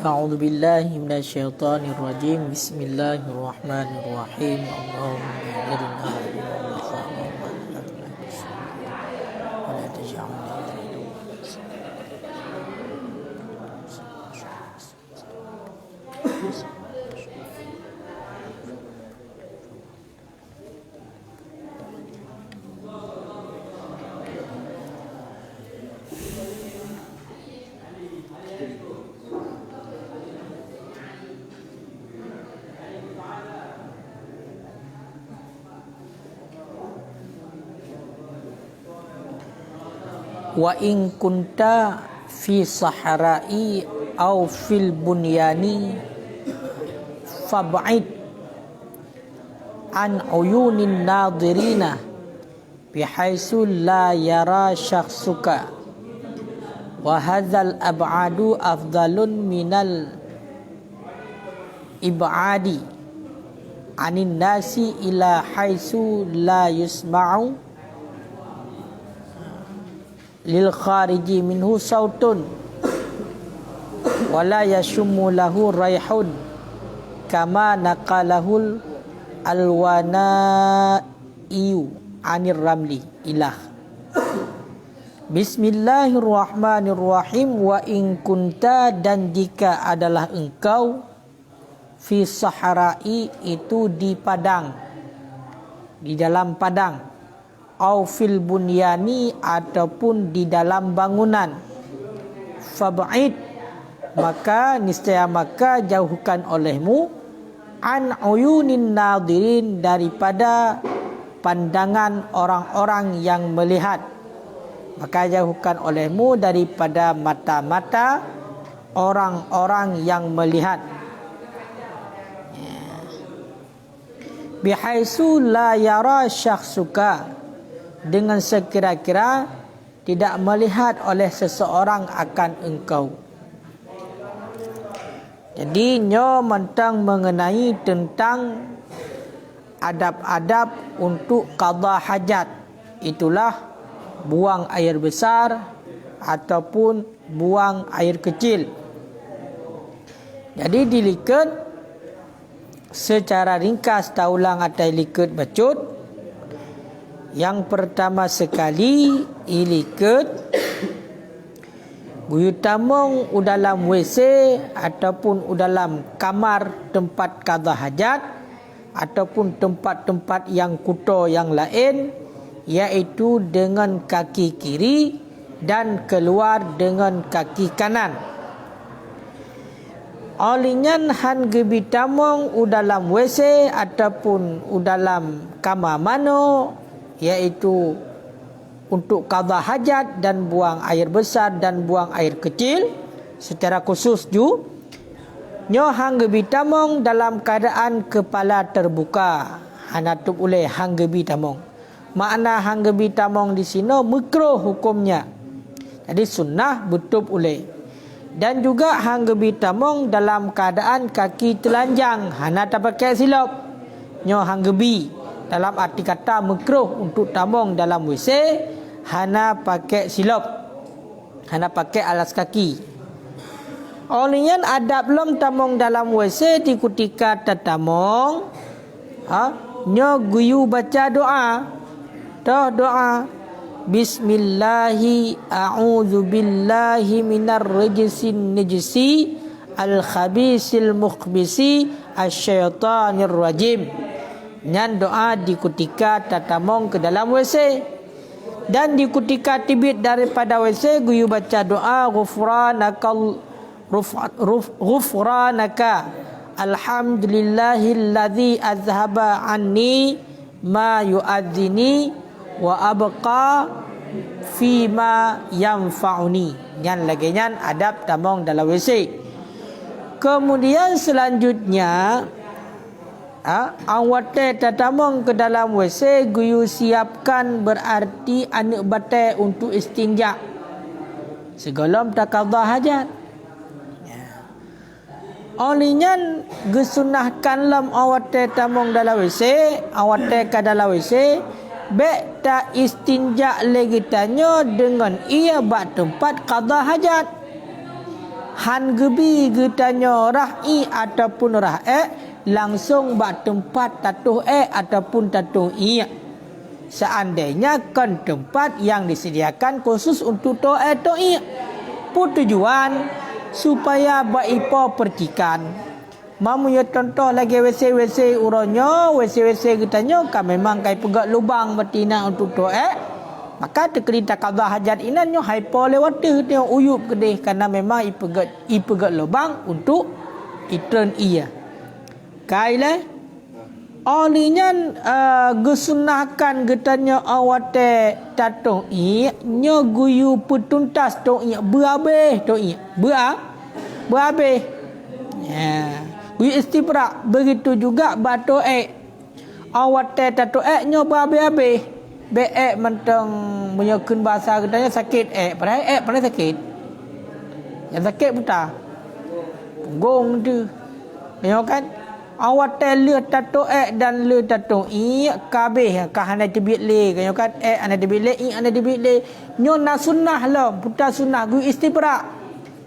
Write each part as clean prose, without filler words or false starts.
أعوذ بالله من الشيطان الرجيم بسم الله الرحمن الرحيم اللهم أجرنا ولا تجعلنا wa in kunta fi sahara'i aw fil bunyani fab'id an uyunin nadirina bihaitsu la yara syakhsuka wa hadzal ab'adu afdalun minal ib'adi anin nasi ila haitsu la yusma'u lil khariji minhu sautun wala yashummu lahu raihun kama naqalahul alwanaiyu anir ramli ilah. Bismillahirrahmanirrahim. Wa in kunta, dan jika adalah engkau, fi sahara'i, itu di padang, di dalam padang, au fil bunyani, ataupun di dalam bangunan, fab'id, maka niscaya maka jauhkan olehmu, an uyunin nadirin, daripada pandangan orang-orang yang melihat, maka jauhkan olehmu daripada mata-mata orang-orang yang melihat. Bihaitsu la yara syakhsuka, dengan sekira-kira tidak melihat oleh seseorang akan engkau. Jadi nyo mentang mengenai tentang adab-adab untuk qada hajat, itulah buang air besar ataupun buang air kecil. Jadi diliket secara ringkas taulang atau liket bacut. Yang pertama sekali iliket guyu tamong dalam WC ataupun dalam kamar tempat qada hajat ataupun tempat-tempat yang kuto yang lain, iaitu dengan kaki kiri dan keluar dengan kaki kanan. Olinyan han gebi tamong dalam WC ataupun dalam kamar mano, iaitu untuk qada hajat dan buang air besar dan buang air kecil secara khusus ju nyo hang gebi tamong dalam keadaan kepala terbuka, hanatup oleh hang gebi tamong. Makna hang gebi tamong di sini makruh hukumnya, jadi sunnah betul oleh. Dan juga hang gebi tamong dalam keadaan kaki telanjang, hana tak pakai silop, nyo hang gebi dalam arti kata makruh untuk tamong dalam WC, hana pakai silop, hana pakai alas kaki. Olehnya adab belum tamong dalam WC di ketika tatamong, nyo guyu baca doa. Doa Bismillahi a'udzu billahi minar rajsin najsi al khabisil mukhbisi asyaitanir rajim. Nyan doa di ketika tatamong ke dalam WC. Dan di ketika tibit daripada WC, guyu baca doa ghufranaka alhamdulillahilladzi azhaba anni ma yu'adzini wa abqa fima yanfa'uni. Nyan lagi nyan adab tamong dalam WC. Kemudian selanjutnya awate tatamong ke dalam WC, guyu siapkan berarti anak batai untuk istinja segolom tak qada hajat. Olinyan gesunahkan lam awate tamong dalam WC, awate ke dalam WC, bek tak istinja lagi tanyo dengan ia bak tempat qada hajat. Han gebi getanya rahi ataupun langsung bak tempat tatuh ataupun tatuh i. Seandainya kan tempat yang disediakan khusus untuk to'i pun tujuan supaya baipo percikan. Mamu ya contoh lagi WC uronyo, WC getanya kan memang kai pegak lubang betina untuk maka terkerita qada hajat inanyo haipo lewat dia uyup gede karena memang ipegat lubang untuk itren iya. Kaile olinya gesunahkan getanya awate tatung nyo guyu putuntas tong berabe tong berabe ya guyu istibrak. Begitu juga bato awate tatung nyo berabe mentang menyokun bahasa getanya sakit padahal sakit yang sakit buta punggung tu tengok kan awat le tato dan le tato kabeh kahana tebit le tengok kan ana tebit le ana tebit le nyo na sunnah lah buta sunnah gu istibrak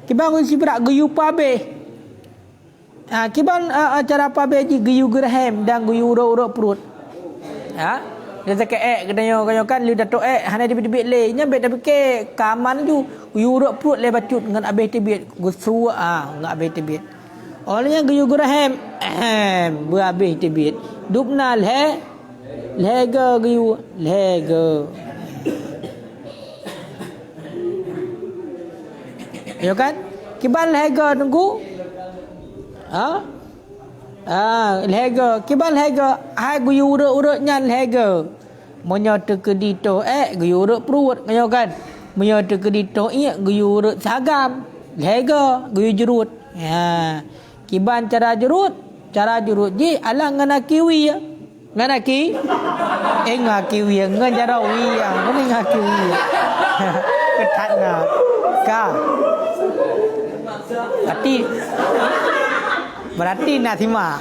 kibang istibrak gu pabe kiban cara pabe ji gu gerhem dan gu urut perut dia sakit katanya kan lu datuk hana tebit le nya bet ke kaman ju urut perut le bacut dengan abeh tebit gusru dengan abeh tebit olehnya guyu gurahem berabih tebit dupna lega guyu lega ya kan kiban lega tunggu lega kiban lega hai guyu urut nyan lega monyo tekedito guyu urut perut kanyo kan monyo tekedito guyu urut sagam lega guyu jerut kiban cara jerut ji alang ngana kiwi ngana kiwi ngan jarawi ngani ngana kiwi ketana ka berarti nathima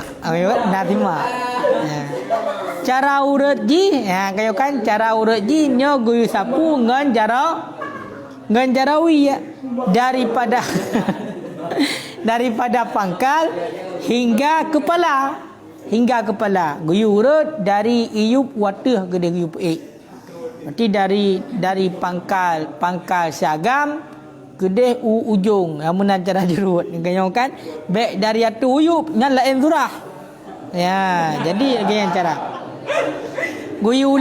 cara urut ji kayo kan cara urut ji nyo guyu sapu ngan jarawi daripada pangkal hingga kepala guyu urut dari iup wateh gede iup berarti dari pangkal syagam gede ujung amun cara jerut kayo kan baik dari atu uyup ngan lain zurah ya jadi yang cara guyu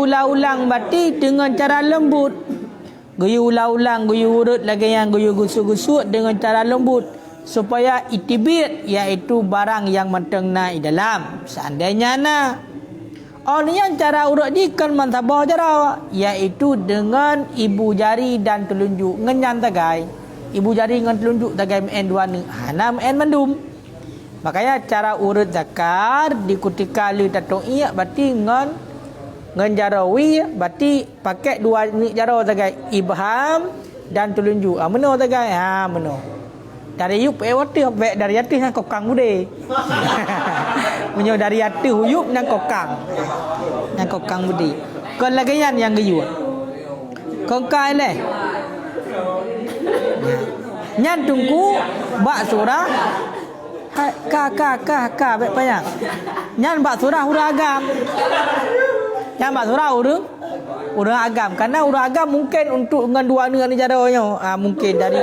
ulang berarti dengan cara lembut guyu ulang guyu urut lagi yang guyu gusuk-gusuk dengan cara lembut supaya itibit iaitu barang yang mentengna di dalam seandainya olehnya cara urut ni kan mantabah cara iaitu dengan ibu jari dan telunjuk ngenyan tagai ibu jari dengan telunjuk tagai men dua ni hana men mandum makanya cara urut zakar di ketika li tatung berarti ngan jarawi berarti pakai dua ni jaro tagai ibham dan telunjuk meno tagai meno dari yup watih baik dari atih nang kokang bude menyo dari atih huyup nang kokang bude kon lagi yang geyu kongkai le nyan tungku bak surah ka baik banyak nyan bak surah uragam nyan bak surah urang agam karena urang agam mungkin untuk dengan dua ni jaranyo mungkin dari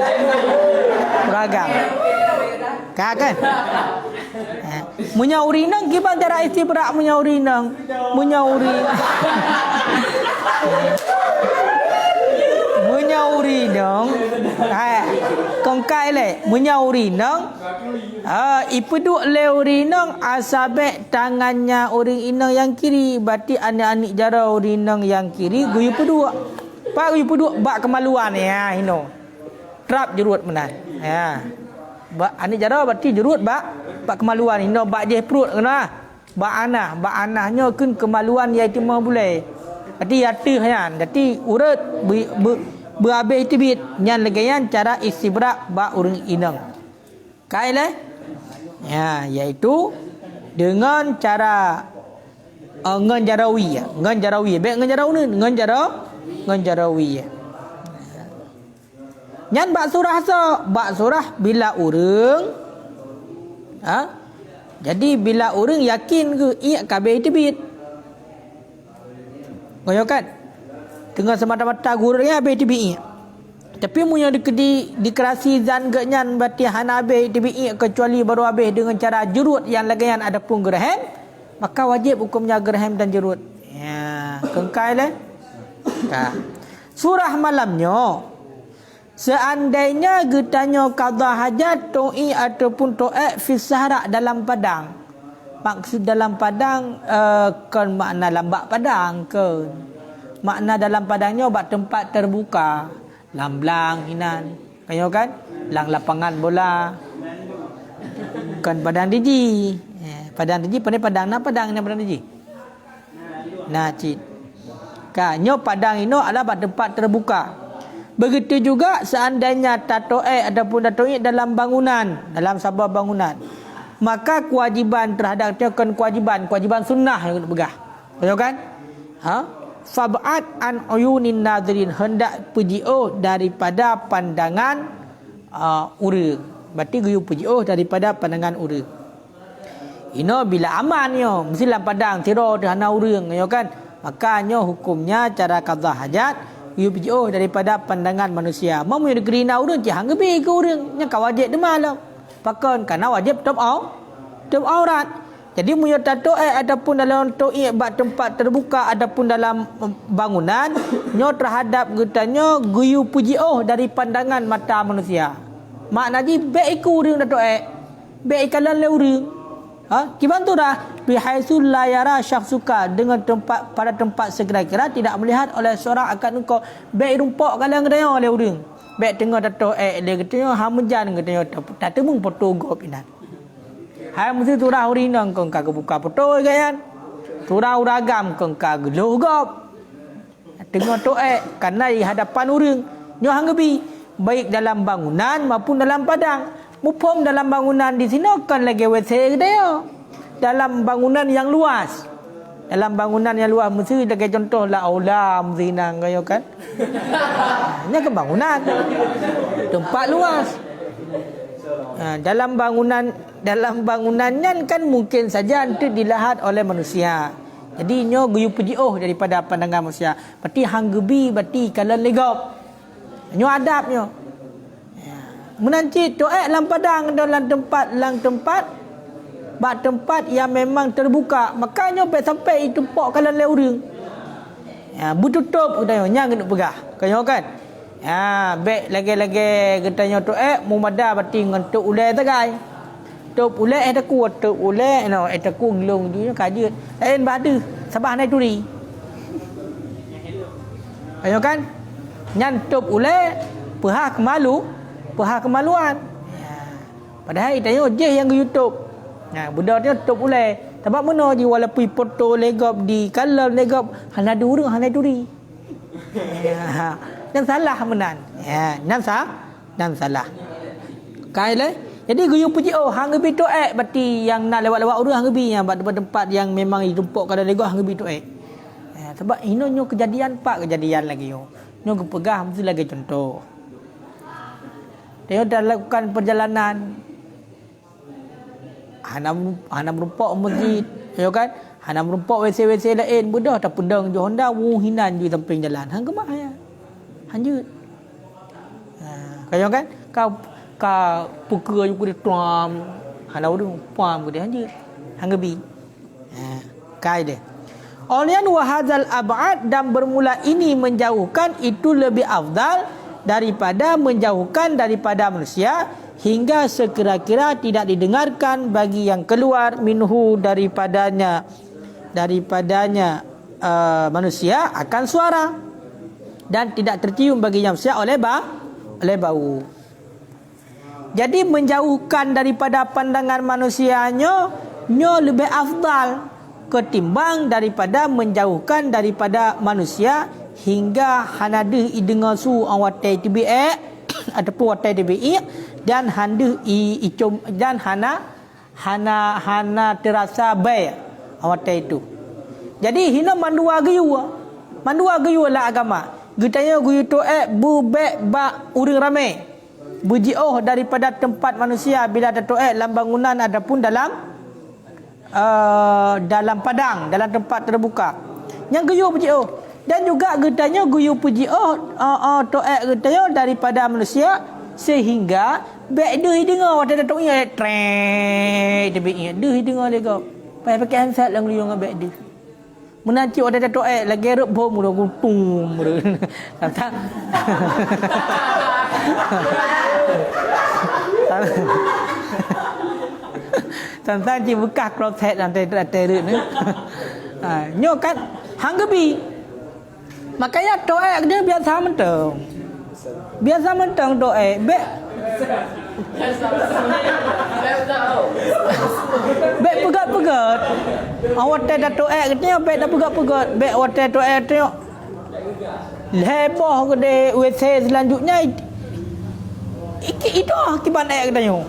uragam kan munyauri nang gimana cara istibrak munyauri nang kongkai le munyauri nang ipeduk le uri nang asabe tangannya uri inang yang kiri berarti anik-anik jara uri nang yang kiri guyu peduk bak kemaluan ya hino trap jerut menan ya anik jara berarti jerut bak kemaluan hino bak je perut kena bak anahnya kun kemaluan iaitu mau boleh berarti yatih kan jadi urut berhabis tibit nyan legayan cara istibrak bak urang inang kaile ya iaitu dengan cara nganjarawi baik nganjarawi Nyan bak surah bak surah bila urang jadi bila urang yakin ke iya kabeh tebit. Ngoyo kan? Tengah semata-mata gurnya habis tebit. Tapi mun yang dikerasi zan ge nyan berarti hana habis tebit kecuali baru habis dengan cara jurut yang lagian ada pun gerham, maka wajib hukumnya gerham dan jurut. Ya, kengkai le. Surah malamnya seandainya getanya qada hajat to'i ataupun to'ek fi sahara dalam padang. Maksud dalam padang kan makna lambak padang ke. Makna dalam padangnya bak tempat terbuka, lamblang hinan. Kayo kan? Lang lapangan bola. Bukan padang diji. Padang diji padang na padang diji. Nah, cik. Kanyo padang ini adalah tempat terbuka. Begitu juga seandainya tatoe ataupun datoi dalam bangunan, dalam sebuah bangunan, maka kewajiban terhadapnya kan kewajiban sunnah yang begah. Betul kan? Fab'at an uyunin nadirin, hendak pujio daripada pandangan ura. Berarti guyu pujio daripada pandangan ura. Ino bila amannya mesti dalam padang tiro dihana urang ya kan? Makanya hukumnya cara qada hajat UPJO daripada pandangan manusia. Mau yang negeri na urang je hang gebi ke urang nya ka wajib de malam. Pakon kana wajib top aurat. Jadi mun tato ataupun dalam to'i bak tempat terbuka ataupun dalam bangunan nyo terhadap getanya guyu PJO dari pandangan mata manusia. Maknanya baik ku urang tato baik kalan le urang. Kibantu dah bihaisul la yara syakhsuka, dengan tempat pada tempat sekira-kira tidak melihat oleh seorang akan engkau baik rumpok kalang katanya oleh urang baik tengah tato dia katanya hamujan katanya tak temung foto go pinan hai mesti turah urina engkau ka buka foto kan turah uragam engkau ka geluh gop tengah to karena di hadapan urang nyo hanggebi baik dalam bangunan maupun dalam padang. Mupom dalam bangunan di sini kan lagi WC dia. Dalam bangunan yang luas. Dalam bangunan yang luas mesti lagi contoh la aula mesti nang kayo kan. Ini ke bangunan. Tempat luas. Dalam bangunannya kan mungkin saja nanti dilihat oleh manusia. Jadi nyo guyu PJO daripada pandangan manusia. Berarti hang gebi berarti kalau legop. Nyo adabnya. Menanci to'ek dalam padang dalam tempat bak tempat yang memang terbuka, makanya sampai itu pok kalan le urang. Bututup katanya nyang kena pegah. Kayo kan? Baik lagi-lagi katanya to'ek mumada berarti ngan tok ulai tagai. Tok ulai ada kuat tok ulai no eta ku nglong dia kajut. Lain badu sabah nai turi. Kayo kan? Nyan tok ulai pehak kemaluan. Padahal itanya je yang ke YouTube. Budak dia top ulai. Sebab mana je walaupun foto legop di color legop hana durung hana duri. Dan salah menan. Dan salah. Kai le. Jadi guyu PJO hang gebi to berarti yang nak lewat-lewat urang hang gebi yang tempat yang memang ditumpuk kada legop hang gebi to sebab inonyo kejadian lagi yo. Nyo kepegah mesti lagi contoh. Dia dah lakukan perjalanan hanam rumpok masjid ya kan hanam rumpok WC lain mudah tak pedang jo Honda hinan di samping jalan hang kemah ya hanjut kaya kan ka pukul ju tuam hanau du puam ku dia hanjut hang gebi kai dia Olian wahadzal ab'ad, dan bermula ini menjauhkan itu lebih afdal daripada menjauhkan daripada manusia hingga sekira-kira tidak didengarkan bagi yang keluar minhu daripadanya manusia akan suara dan tidak tercium bagi manusia oleh bau. Jadi menjauhkan daripada pandangan manusianya lebih afdal ketimbang daripada menjauhkan daripada manusia hingga hanade dengar su awatai tibi ataupun watai tibi dan handu icom dan hana terasa baik awatai itu. Jadi hina mandua gayu lah agama. Getanya guyu to'ek bubek bak urang ramai. Berjioh daripada tempat manusia bila ada to'ek dalam bangunan ataupun dalam padang, dalam tempat terbuka. Yang guyu berjioh. Dan juga getanya guyu berjioh to'ek getanya daripada manusia sehingga bek deh dengar ada to'eknya trek tebiknya. Deh dengar dia kau. Pakai handset lang guyu dengan bek deh. Menanti ada to'ek lagi rep bom mula guntung. Tentang tentang ci bekas kroset lantai terut ni. Nyo kan hang gebi. Makanya to'ek dia biasa mentang. Biasa mentang to'ek bek bek pegat-pegat. Awak teh dah to'ek katanya bek dah pegat-pegat. Bek awak teh to'ek tengok. Leboh gede WC selanjutnya itu akibat air katanya.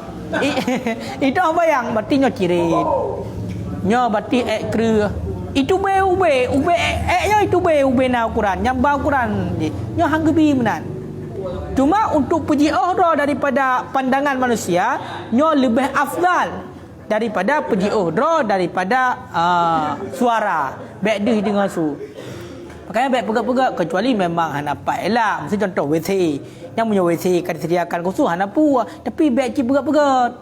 Itu apa yang berarti nyo cirit. Nyo berarti air kera. Itu ube nya itu ube na Quran. Yang ba Quran nyo hang gebi menan. Cuma untuk puji Allah daripada pandangan manusia, nyo lebih afdal daripada puji Allah daripada suara. Bek deh dengan su. Makanya baik pegak-pegak kecuali memang hang dapat elak. Mesti contoh WC. Yang punya WC kan disediakan khusus hang nampu. Tapi baik cip pegak-pegak.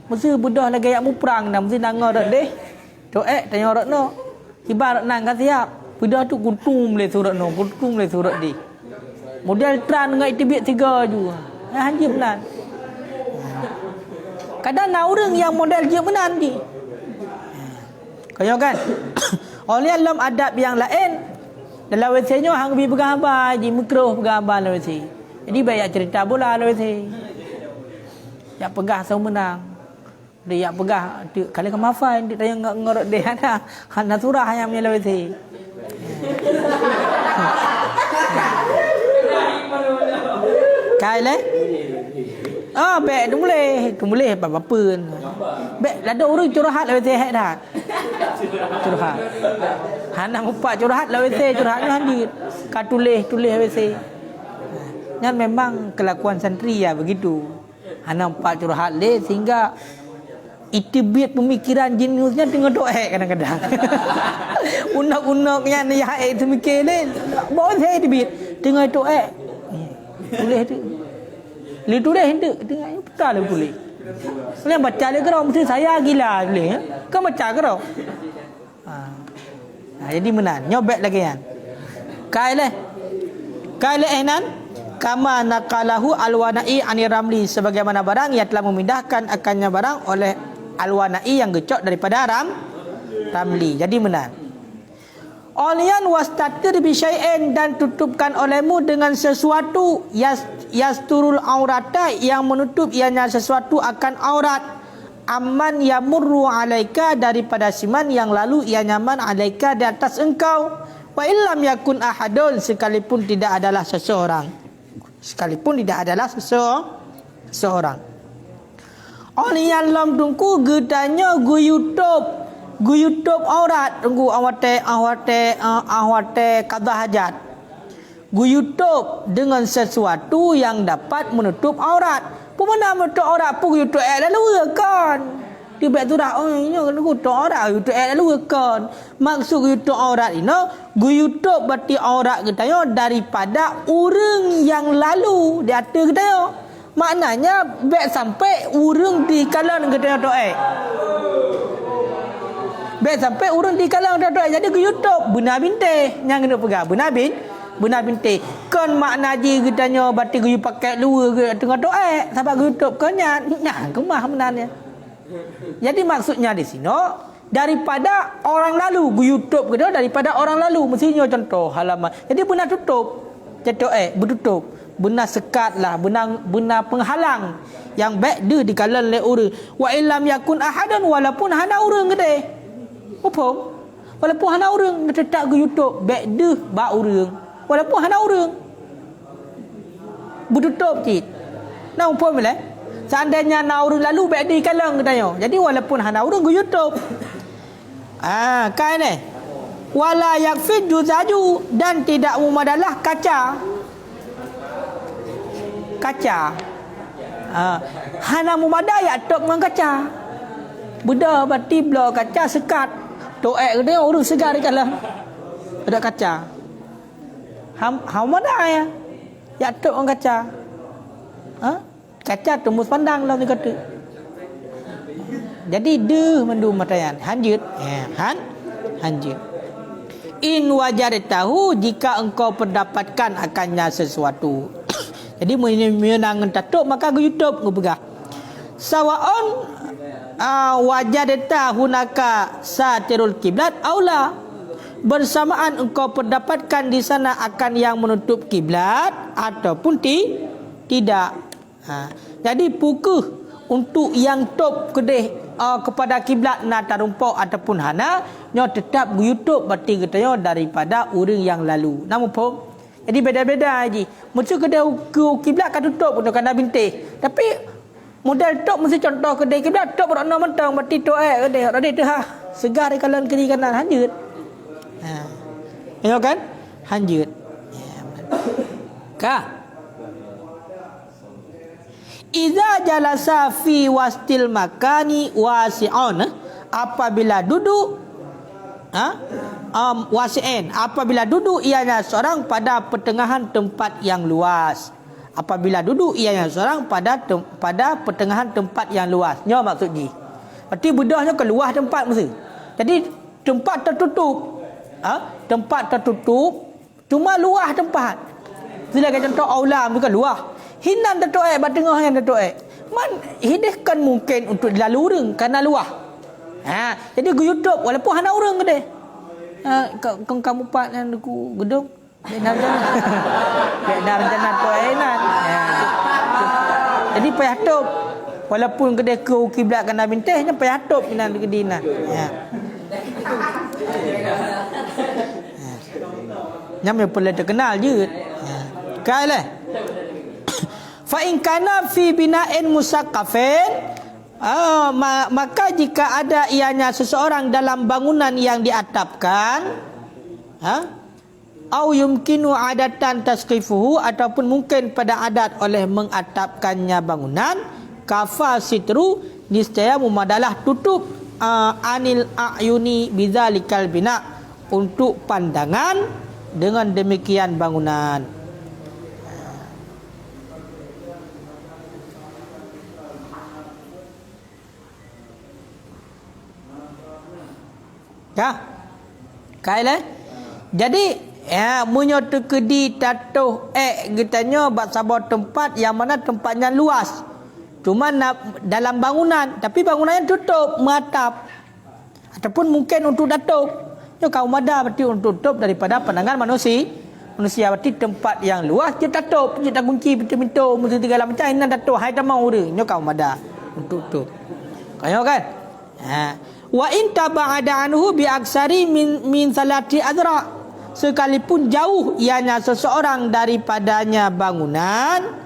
Mesti budah lagi yak muprang dah mesti nangor dak deh. Toek tanya rak no. Ibarat nang kan siap. Budah tu guntung le surat no, guntung le surat di. Model tran dengan itibik 3 juga. Hang benan. Kadang nak orang yang model je benan di. Kaya kan? Oleh dalam adab yang lain dalam WC nya hang bi pegang abah ji mikro pegang abah dalam WC. Jadi banyak cerita bola dalam WC. Yak pegah sau menang. Dia yak pegah kali ke mafai dia tanya ngorok dia ada. Hana surah yang dalam WC. Kai le. Bek tu boleh apa-apa. Bek ada orang curhat dalam WC hak dah. Curhat. Hana empat curhat lah WC, curhatnya hadir. Ka tulis WC. Yang memang kelakuan santri ya begitu. Hana empat curhat le sehingga itibit pemikiran jenisnya tengah doa kadang-kadang. Unak-unaknya ni hai itu mikir le. Bawa saya itibit tengah doa. Tulis tu. Li tulis hendak tengah betul le tulis. Kalian baca le kerau mesti saya gila tulis ya. Kau baca kerau. Jadi menan nyobek lagi kan. Kaile enan kama naqalahu alwanai ani ramli sebagaimana barang yang telah memindahkan akannya barang oleh alwanai yang gecok daripada ramli. Jadi menan. Olian wastatir bi syai'in dan tutupkan olehmu dengan sesuatu yasturul aurata yang menutup ianya sesuatu akan aurat. Amman yamurru alaika daripada siman yang lalu ia nyaman alaika di atas engkau. Wa illam yakun ahadun sekalipun tidak adalah seseorang. Seseorang. Oni yang lam tungku gedanya guyutup aurat tunggu awate qada hajat. Guyutup dengan sesuatu yang dapat menutup aurat. Pemana menutup aurat pun YouTube lalu kan. Dia baik tu dah ini kan YouTube aurat YouTube lalu kan. Maksud YouTube aurat ini YouTube berarti aurat kita daripada orang yang lalu di atas kita. Maknanya baik sampai orang di kalangan kita doa. Baik sampai orang di kalangan doa. Jadi YouTube benar binte yang kena pegang benar binti kan makna ji getanya batik guyu pakai luar ke tengah doa sebab YouTube kan nyang kemah menanya. Jadi maksudnya di sini daripada orang lalu YouTube ke daripada orang lalu mestinya contoh halaman. Jadi benar tutup bertutup benar sekat lah benar penghalang yang baik dia di kalangan le orang wa illam yakun ahadan walaupun hana orang gede apa walaupun hana orang tetap ke YouTube baik dia ba orang walaupun hana orang bertutup cik. Nah umpam bila seandainya hana orang lalu baik di kalang katanya. Jadi walaupun hana orang go YouTube. Kan wala yakfi juzaju, dan tidak memadalah kaca. Hana memadai atok dengan kaca. Beda berarti belah kaca sekat. Toek dia urus segar dekat lah. Ada kaca. Memadai ya. Ya atok dengan kaca. Kaca tembus pandang lah ni kata. Jadi deh mendu matayan. Hanjut. Hanjut. In wajaritahu, jika engkau pendapatkan akannya sesuatu. Jadi menang tatuk maka ke YouTube ngepegah. Sawaon wajarita hunaka satirul kiblat aula. Bersamaan engkau pendapatkan di sana akan yang menutup kiblat ataupun tidak. Jadi pukuh untuk yang top kedeh kepada kiblat na tarumpau ataupun hana nyo tetap YouTube berarti katanya daripada orang yang lalu. Namun pun jadi beda-beda haji. Mesti kedai kiblat kan tutup untuk kena bintih. Tapi model tok mesti contoh kedai kiblat tok berona mentang berarti tok kedai rada tu segar di kanan kiri kanan hanjut. Ya kan? Hanjut. Ka. Iza jalasa fi wastil makani wasi'un, apabila duduk wasi'in, apabila duduk ianya seorang pada pertengahan tempat yang luas. Apabila duduk ianya seorang pada pertengahan tempat yang luas. Nyo maksud ni. Berarti bedahnya keluar tempat mesti. Jadi tempat tertutup. Tempat tertutup cuma luas tempat. Silakan contoh aulam bukan luas. Hinan tertutup batengah yang tertutup. Hidihkan mungkin untuk dilalui orang kerana luas. Jadi go YouTube walaupun hana orang kedai. Kamu pak yang aku gedung Vietnam rencana tu enak. Jadi payah top walaupun kedai ke kiblat kena bintih nya payah top kena kedina. Nyam perlu terkenal je. Kailah. Fa in kana fi bina'in musaqqafin, maka jika ada ianya seseorang dalam bangunan yang diatapkan, au yumkinu adatan tasqifuhu, ataupun mungkin pada adat oleh mengatapkannya bangunan, kafa sitru, niscaya memadalah tutup anil a'yuni bizalikal bina, untuk pandangan dengan demikian bangunan. Kailah. Jadi menyotu kedi tatuh getanya bak sabar tempat yang mana tempatnya luas. Cuma dalam bangunan, tapi bangunannya tutup mengatap. Ataupun mungkin untuk datuk. Yo kau mada berarti untuk tutup daripada pandangan manusia. Manusia berarti tempat yang luas dia tutup, dia tak kunci pintu-pintu mesti segala macam ini datuk hai tak mau dia. Yo kau mada untuk tutup. Kau kan? Wa in taba'ada anhu bi aksari min salati adra, sekalipun jauh ianya seseorang daripadanya bangunan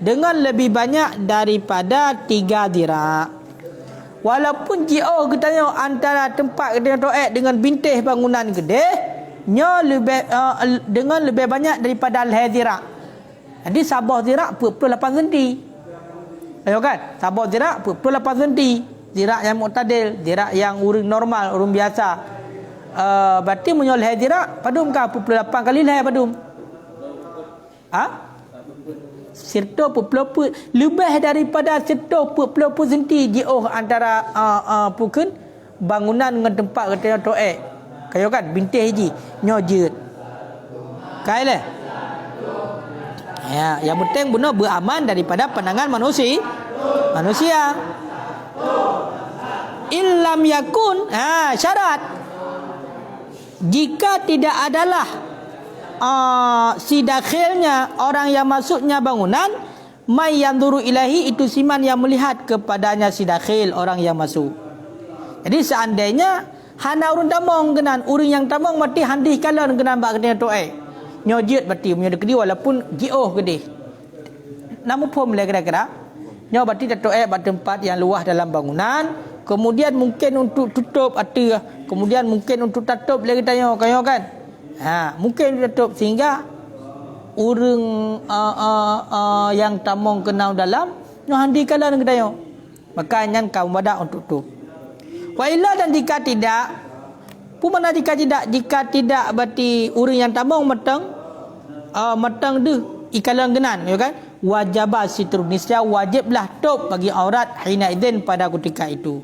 dengan lebih banyak daripada 3 dira. Walaupun jauh katanya antara tempat kedai toek dengan bintih bangunan kedai nya lebih dengan lebih banyak daripada al-hadira. Jadi sabah dira 48 cm. Ayo kan? Sabah dira 48 cm. Dirak yang mu'tadil, dirak yang urang normal, urang biasa. Berarti menyol hai dirak padum ka 48 kali lah padum. Sirto puplopu lebih daripada sirto puplopu senti jauh antara pukun bangunan dengan tempat katanya toek. Kayo kan bintih ji nyojut. Kailah. Ya, yang penting benar beraman daripada pandangan manusia. Illam yakun, syarat jika tidak adalah si dakhilnya orang yang masuknya bangunan, may yanzuru ilahi, itu siman yang melihat kepadanya si dakhil orang yang masuk. Jadi seandainya hana urun tamong kenan, urun yang tamong mati handih kalan kenan bak kena toai nyojit berarti punya dekedi walaupun jauh gede. Namun pun kira-kira nyo berarti toai bak tempat yang luas dalam bangunan. kemudian mungkin untuk tutup ada, kemudian mungkin untuk tutup lagi tanya kaya kan. Mungkin tutup sehingga orang yang tamong kenal dalam no handi kala nang tanya. Maka nyan kaum badak untuk tu. Wa illa, dan jika tidak, pumana jika tidak berarti orang yang tamong metang deh ikalan genan ya kan, wajib sitru, niscaya wajiblah top bagi aurat hina idzin pada ketika itu.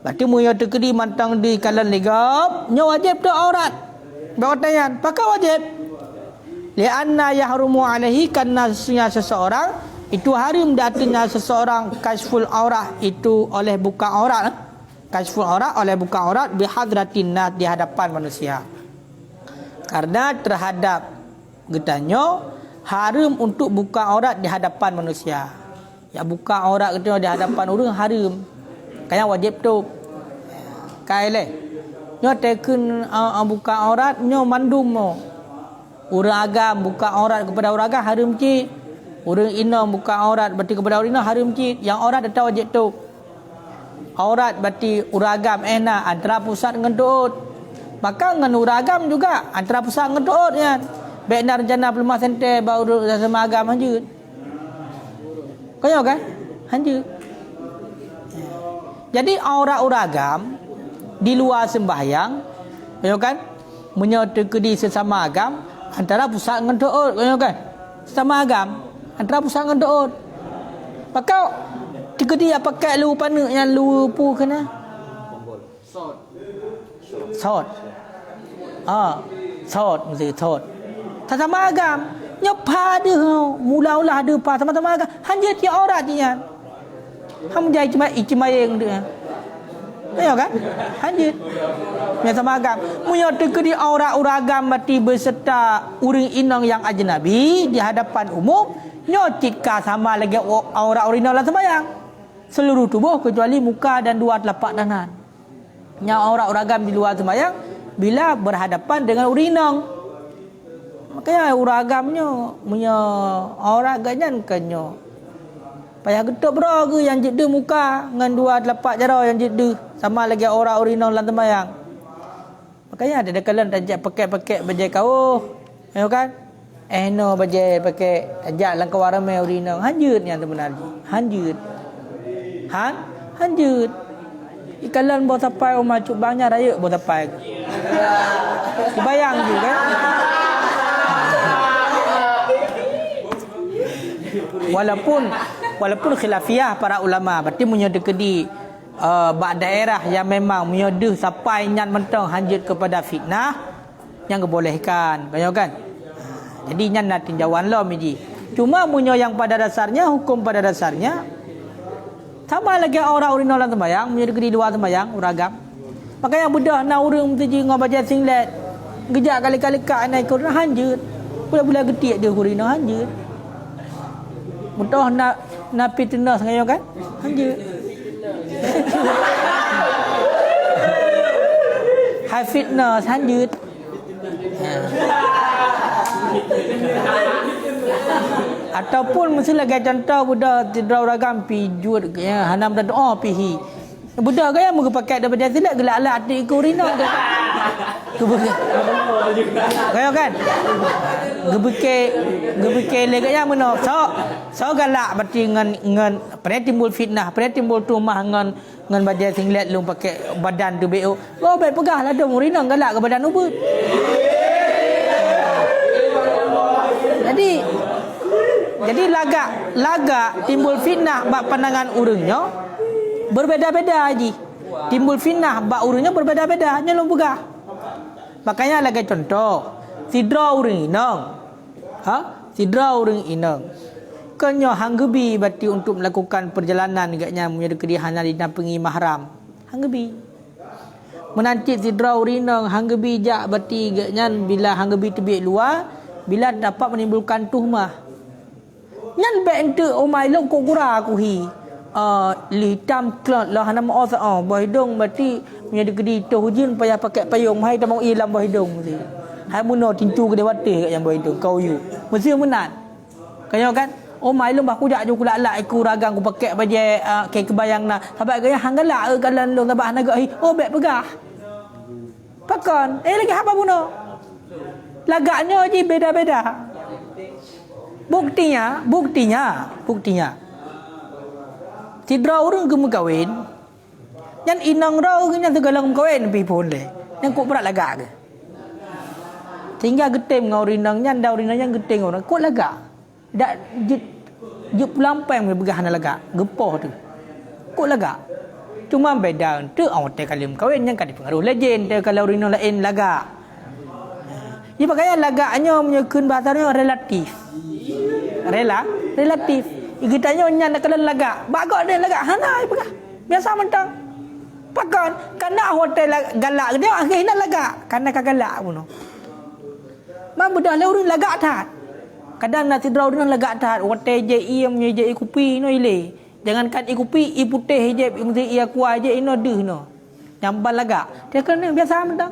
Berarti muya tekedi mantang di ikalan legap nya wajib tu aurat bawatayan pakai wajib lianna yahrumu alaihi, karena seseorang itu haram datanya seseorang kasful aurat itu oleh buka aurat, kasful aurat oleh buka aurat bihadratin nas, di hadapan manusia. Karena terhadap getanyo haram untuk buka aurat di hadapan manusia. Ya buka aurat getanyo di hadapan orang haram. Kaya wajib tu. Kaile. Nyo teken buka aurat nyo mandum mo. Orang agam buka aurat kepada orang agam haram cik. Orang inam buka aurat berarti kepada orang inam haram cik. Yang aurat dah wajib tu. Aurat berarti orang agam antara pusat dengan doot. Maka dengan orang agam juga antara pusat dengan doot kan. Baik nak rencana pelemah sente baru sama agam hanjut. Kau kan? Hanjut. Jadi aurat-aurat agam di luar sembahyang, kau kan? Menyertai sesama agam antara pusat dengan doot, kau kan? Sesama agam antara pusat dengan doot. Maka tikedi apa pakai lu pana yang lu pu kena? Sot. Sot mesti sot. Sama agam nyepa dia mula-mula ada pa sama-sama agam hanya dia aurat dia ham jai cuma icmayeng dia ya kan hanya yang sama agam munya teke di aurat agam berarti beserta uring inang yang ajnabi di hadapan umum nyocit ka sama lagi aurat inang lah sembahyang seluruh tubuh kecuali muka dan dua telapak tangan nya aurat agam di luar sembahyang bila berhadapan dengan urinang. Makanya uragamnya punya aurat ganyan kanyo. Payah getok bro ke yang jeda muka dengan dua telapak jara yang jeda sama lagi aurat urinal lan tembayang. Makanya ada kalian tajak pakai bajai kau. Ya kan? No bajai pakai tajak lang kau ramai urinal. Hanjut yang sebenarnya. Hanjut. Hanjut. Ikalan bawa tapai macuk banyak raya bawa tapai. Dibayang je kan? Walaupun khilafiyah para ulama berarti menyedekedi daerah yang memang menyedeh sampai nyan mentang hanjut kepada fitnah yang kebolehkan kan. Jadi nyan nak tinjauan lo miji. Cuma munyo yang pada dasarnya hukum pada dasarnya sama lagi orang urinal dalam sembahyang menyedekedi luar sembahyang uragam. Makanya budak nak urang mesti ngabaca singlet. Gejak kali-kali ka naik kurang hanjut. Budak-budak getik dia urinal hanjut. Mudah nak fitnah sangat kan? Hanjut. Hai fitnah hanjut. Ataupun mesti lagi contoh budak tidur ragam pijut ya hanam dan doa pihi. Budak gaya muka pakai daripada silat gelak-gelak adik ke urina ke. Kaya kan? Gebeke leganya mana? So galak berarti ngan pernah timbul fitnah, pernah timbul tumah ngan badan singlet lu pakai badan tu beo. Oh baik pegahlah dong urina galak ke badan ubut. Jadi lagak timbul fitnah bab pandangan urangnya berbeza-beza haji. Timbul fitnah bab urangnya berbeza-beza nya lu pegah. Makanya lagi contoh sidra urang inang. Sidra urang inang. Kenyo hanggebi berarti untuk melakukan perjalanan agaknya menyedekedi hanya dinampingi mahram. Hanggebi. Menancit sidra urang inang hanggebi jak berarti agaknya bila hanggebi tebik luar bila dapat menimbulkan tuhmah. Nyan be ente omai long ko gura aku hi. Li tam klot lah nama osa bah hidung berarti punya digedi tu hujin payah pakai payung hai tamau ilam bah hidung mesti. Hai muno tintu ke dewate kat yang bah hidung kau yu. Mesti menat. Kaya kan? Oh mai lum aku jak ju kula lak iku ragang ku pakai baju ke kebayang na. Sabat gaya hang galak kalan lu tabah naga hi. Oh bek pegah. Pakon, lagi apa buno? Lagaknya je beda-beda. Buktinya. Tidra orang ke kawin. Yang inang rau yang tegalang kawin pi pun le. Yang kok berat lagak ke. Sehingga getem ngau rinang yang dau rinang yang getem orang kok lagak. Dak je pelampang me begah na lagak. Gepoh tu. Kok lagak. Cuma beda tu awak kalim kawin yang kan dipengaruh legend dia kalau rinang lain lagak. Dia pakai lagaknya menyekun bahasanya relatif. Relatif. Kita nyonya nak kena lagak. Bagak dia lagak. Hana pegah. Biasa mentang. Pakon kana hotel galak dia akhirnya lagak. Kana kagalak pun. Mam budak le urang lagak tat. Kadang nak tidur urang lagak tat. Hotel je iam je kopi no ile. Jangankan kopi i putih je mesti ia kuah je ino deh no. Nyambal lagak. Dia kena biasa mentang.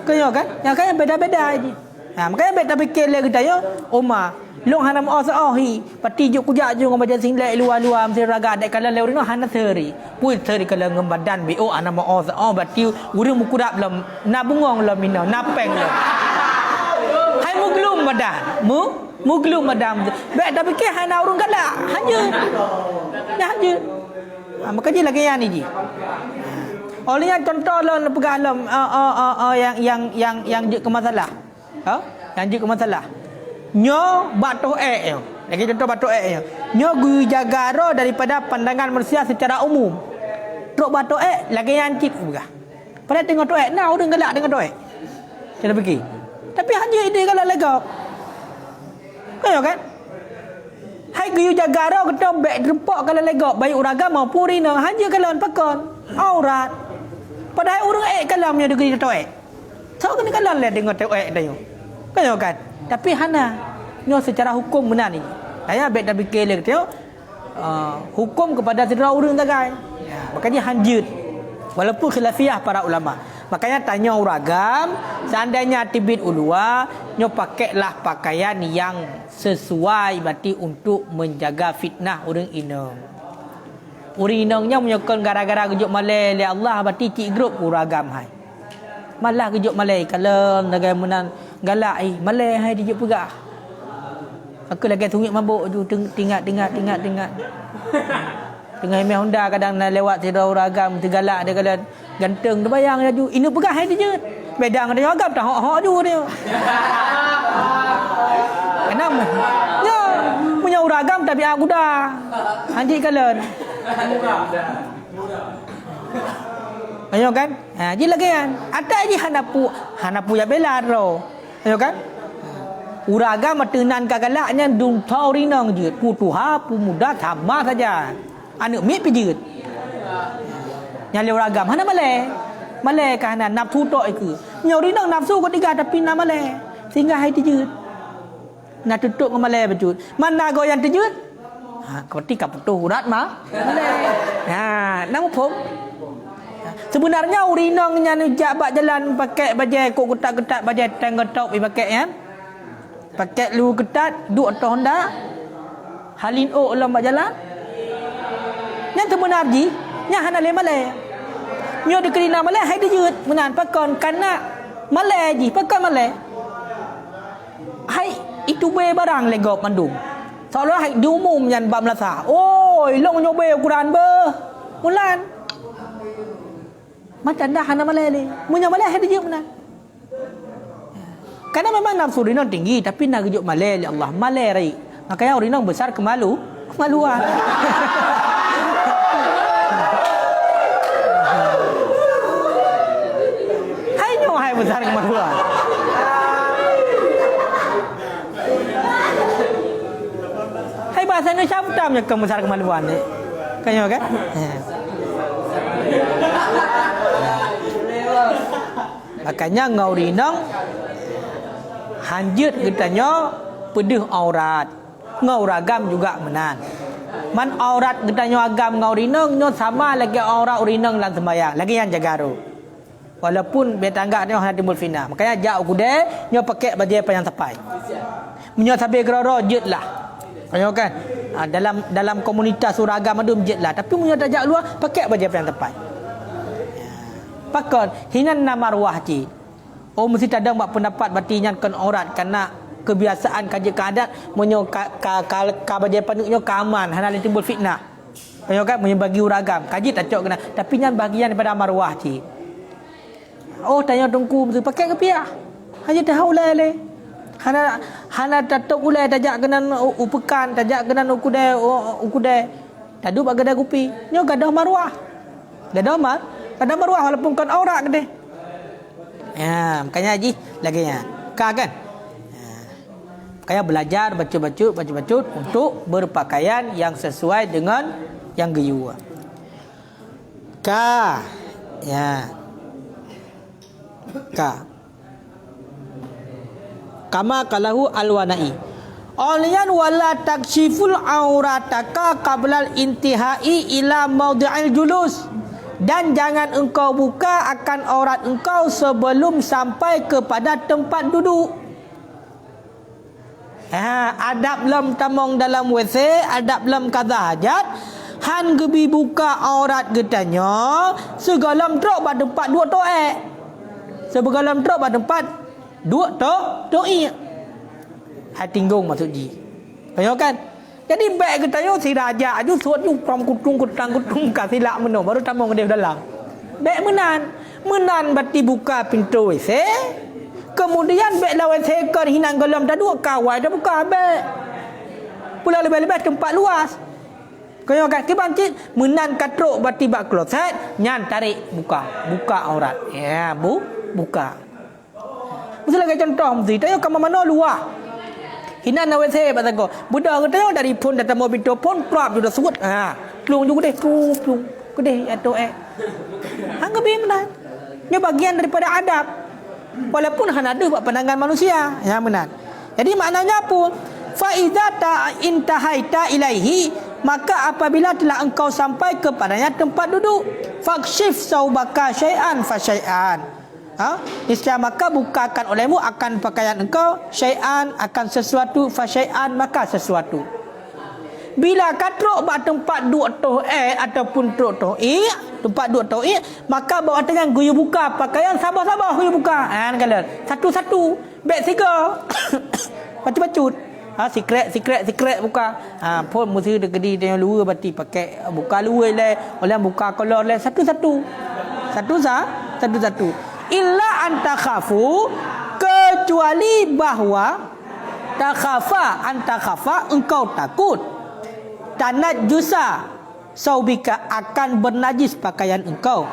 Kaya kan? Yang kan beda-beda aje. Makanya beta fikir lagi tanya, Oma, long hanam osahi, pati juk kujak ju ngam sing lek luar-luar mesti raga dek kala leuri no hana theri. Pui theri kala ngam badan bi o anam osa bati urang mukurap lam na bungong lam mino na peng lam. Hai muglum badan. Muglum badan. Beta fikir hana urang galak. Hanya. Makanya lagi yang ni ji. Olehnya contoh lah pegang alam yang je ke masalah. Yang je ke masalah. Nyo batuk yo. Lagi contoh batuk yo. Nyo gu jaga ro daripada pandangan manusia secara umum. Truk batuk lagi yang cip juga. Pada tengok tu nah orang galak dengan tu cara fikir. Tapi hanya ide galak legap. Kau kan? Hai gu jaga ro kita bek rempak kalau legap baik uragam maupun rina hanya kalau pakon aurat. Padahal orang kalamnya dia tu tahu kena kalam le dengan tu dah. Kau kan? Tapi hana nyo secara hukum benar ni. Saya bet dah fikir le tu hukum kepada saudara orang tagai. Makanya hanjut. Walaupun khilafiyah para ulama. Makanya tanya uragam, seandainya tibit ulua, nyo pakailah pakaian yang sesuai berarti untuk menjaga fitnah orang inang. Orang inangnya menyokong gara-gara kejut malai li Allah berarti cik grup uragam hai. Malah kejut malai kalau negara menang galak malai hai dijut pegah. Aku lagi tunggu mabuk tu tingkat. Tengah email Honda kadang nak lewat tiada uragam tergalak dia kalau ganteng dia bayang laju ini pegah hai dijut. Bedang dia agam dah hok ju dia. Kenapa? Ya, punya uragam tapi aku dah. Anjik kalen. Ayo kan? Ji lagi kan. Ada ji hanapu ya bela ro. Ayo kan? Uragam matenan kagalaknya dun taurinang je. Putuha pemuda sama saja. Anak mi pijut. Nyali uragam hana malai kahana nafsu tok iku. Nyorinang nafsu ko tiga tapi na malai. Sehingga hai tijut. Nak tutup dengan malai bejut. Mana goyan tijut? Ketika putus urat mah. Nama pun. Sebenarnya urinang yang jabat jalan pakai baju kok ketat-ketat baju tangga top pakai ya. Pakai lu ketat duk atau Honda. Halin o ulam jalan. Yang sebenar ji, yang hana le malai. Nyo dikerina malai hai dijut menan pakon kana malai ji pakon malai. Hai itu be barang legop mandung. Seolah hai diumum yang bab melasa. Oi, long nyobe Quran be. Mulan. Macam dah hana malai ni. Munya malai hai dijut menan. Karena memang nafsu rinang tinggi tapi nak kejut malai li Allah malai rai. Makanya rinang besar kemaluan. Hai besar kemaluan. Hai bahasa Indonesia putamnya besar kemaluan ni. Kanyo kan? Makanya ngau rinang hanjut getanya pedih aurat. Ngau ragam juga menan. Man aurat getanya agam ngau rinang nyo sama lagi aurat urinang lan sembayang. Lagi yang jaga ro. Walaupun betangga dia hanya timbul fitnah. Makanya jauh kude nyo pakai baju apa yang tepai. Menyo sampai gerara jet lah. Kan? Dalam komunitas suragam ada jet lah. Tapi menyo tajak luar pakai baju yang tepat. Pakon hinan na marwah ci. Oh mesti tadang buat pendapat batinya kan aurat karena kebiasaan kaji adat menyo ka baju panuknya keaman hana timbul fitnah. Kan menyo bagi uragam. Kaji tak cok kena. Tapi nyan bagian daripada marwah ci. Oh tanya tungku mesti pakai ke piah. Hanya tahu lah le. Hana tatok ulai tajak kenan upekan, tajak kenan ukudai. Tadu bak gadai kupi. Nyo gadah marwah. Gadah marwah walaupun kan aurat gede. Ya, makanya haji lagi nya. Kan? Makanya belajar baca untuk berpakaian yang sesuai dengan yang geyu. Ya. Kama kalahu alwanai. Olian wala takshiful aurataka qablal intihai ila maudhi'il julus. Dan jangan engkau buka akan aurat engkau sebelum sampai kepada tempat duduk. Adab lam tamong dalam WC, adab lam qada hajat. Han gebi buka aurat getanya segalam trok pada tempat dua toek. Sebegalam trok pada tempat dua toek. Hatinggung maksud ji. Kan? Jadi baik ketanya si raja aju suat ju pram kutung kasilak meno baru tamong dia dalam. Baik menan bati buka pintu WC. Kemudian baik lawan sekar hinang galam dah dua kawai dah buka baik. Pula lebih-lebih tempat luas. Kau kan kebancit menan katrok bati bak kloset nyan tarik buka aurat. Ya, buka. Mesti lagi contoh mesti tanya kamu mana luar. Hina na WC batako. Budak kata dari pun datang mobil pun prap sudah suat. Plung juga deh, plung. Gede atau Hangga benar. Ini bagian daripada adab. Walaupun hanya ada buat pandangan manusia. Ya benar. Jadi maknanya pun fa idza ta intahaita ilaihi, maka apabila telah engkau sampai kepadanya tempat duduk, fakshif saubaka syai'an fa syai'an. Niscaya maka bukakan olehmu akan pakaian engkau syai'an akan sesuatu fa syai'an maka sesuatu. Bila katrok bak tempat duduk to'ik ataupun tempat duduk to'ik, maka bawa tangan guyu buka pakaian sabar-sabar guyu buka. Kala satu-satu beg siga. Bacut-bacut. Secret buka. Pun mesti degedi dia luar bati pakai buka luar le, oleh buka kolor le satu-satu. Satu-satu. Illa antakhafu, kecuali bahawa antakhafa engkau takut tanajjusa saubika akan bernajis pakaian engkau.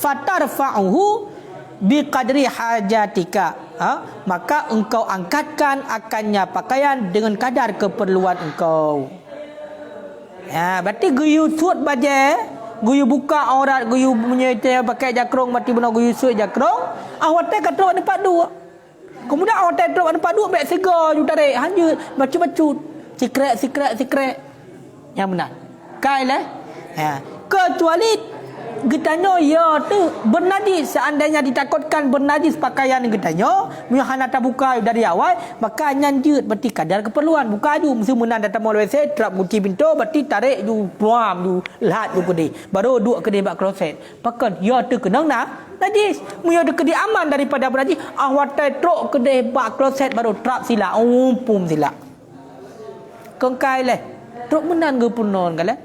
Fatarfa'uhu biqadri hajatika, maka engkau angkatkan akannya pakaian dengan kadar keperluan engkau. Berarti guyu suat baje, guyu buka aurat, guyu menyertai pakai jakrong mati benar guyu suat jakrong. Awak tak kata tempat dua. Kemudian awak tak tempat dua baik segar ju tarik hanya bacut-bacut. Secret. Yang benar. Kailah. Kecuali getanya ya tu bernajis, seandainya ditakutkan bernajis pakaian getanya, muhana tak buka dari awal, maka nyanjut berarti kadar keperluan. Buka ju mesti menan datang mau WC, trap kunci pintu, berarti tarik ju buam ju lahat ju kedai. Baru duk kedai bak kloset. Pakan ya tu kenang najis. Mu ya kedai aman daripada bernajis. Awak trok kedai bak kloset baru trap sila, umpum sila. Kengkai leh. Trok menan ke punon kale.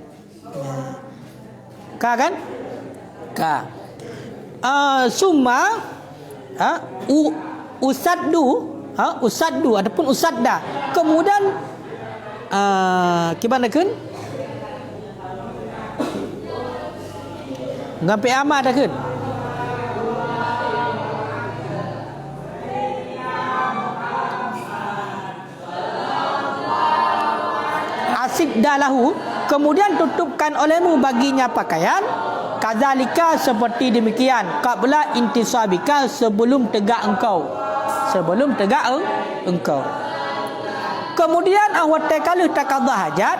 Kan? Summa usaddu ataupun usadda. Kemudian gimana kan? Ngampe amat dah kan? Asiddalahu, kemudian tutupkan olehmu baginya pakaian. Kadzalika, seperti demikian, qabla intisabika, sebelum tegak engkau. Kemudian awak kalau tak qada hajat,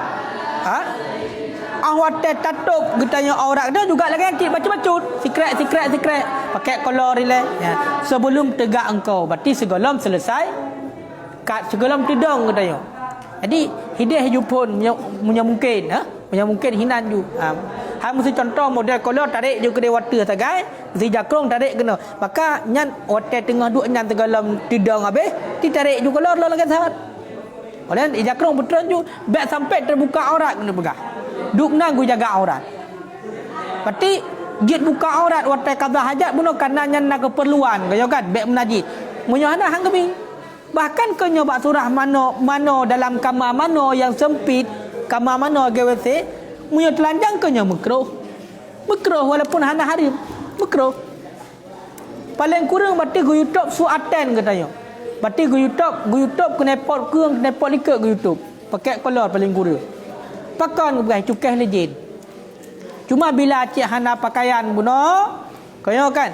awak tutup getanya aurat dia juga lagi nanti baca-bacut, secret pakai kolor relax. Sebelum tegak engkau, berarti segala selesai kat segelam tidang katanya. Jadi hidayah jupun punya mungkin punya mungkin hinan ju. Hang mesti contoh model kalau tarik je ke water sagai, mesti jakrong tarik kena. Maka nyan hotel tengah duk nyan segelam tidang habis, ditarik ju kalau lagi sahat. Oleh jakrong betul ju, beg sampai terbuka aurat kena pegah. Duk nang gu jaga aurat. Berarti dia buka aurat hotel qada hajat bunuh karena nyan nak keperluan kaya kan beg menajis. Munyo hana hang kebing. Bahkan kau nyoba surah mano dalam kamar mano yang sempit, kamar mano GWC, munyo telanjang kau nyoba makruh walaupun hana harim, makruh. Paling kurang berarti go YouTube suatan katanya. Berarti go YouTube kena pot keung kena pot likut go YouTube. Pakai kolor paling kurang. Pakan bukan cukeh lejin. Cuma bila cik hana pakaian buno, kau kan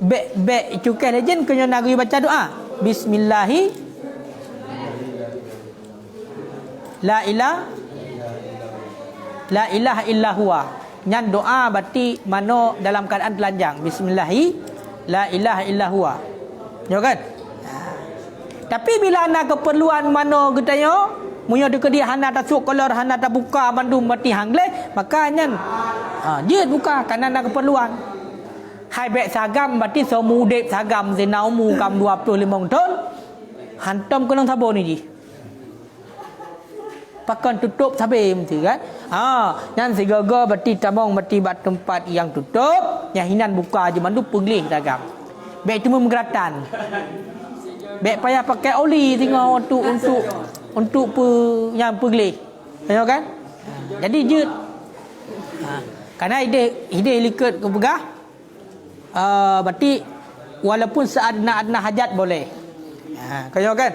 beg cukeh lejin kau nak baca doa. Bismillahi la ilaha illa huwa. Nyan doa berarti mano dalam keadaan telanjang. Bismillahi la ilaha illa huwa. Ya kan? Tapi bila nak keperluan mano getanya, munyo de dia hana tak suk kolor hana tak buka bandum mati hangle, maka nyan dia buka karena nak keperluan. Hai beg sagam berarti semudip sagam zina umur kam 25 tahun. Hantam kena sabun ni ji. Pakan tutup sabe mesti kan. Yang segaga berarti tabung berarti bat tempat yang tutup, yang hinan buka je mandu peglih sagam. Beg cuma menggeratan. Beg payah pakai oli tengok untuk yang peglih. Tengok kan? Jadi je karena ide likut ke pegah. Berarti walaupun seadna-adna hajat boleh. Kaya kan?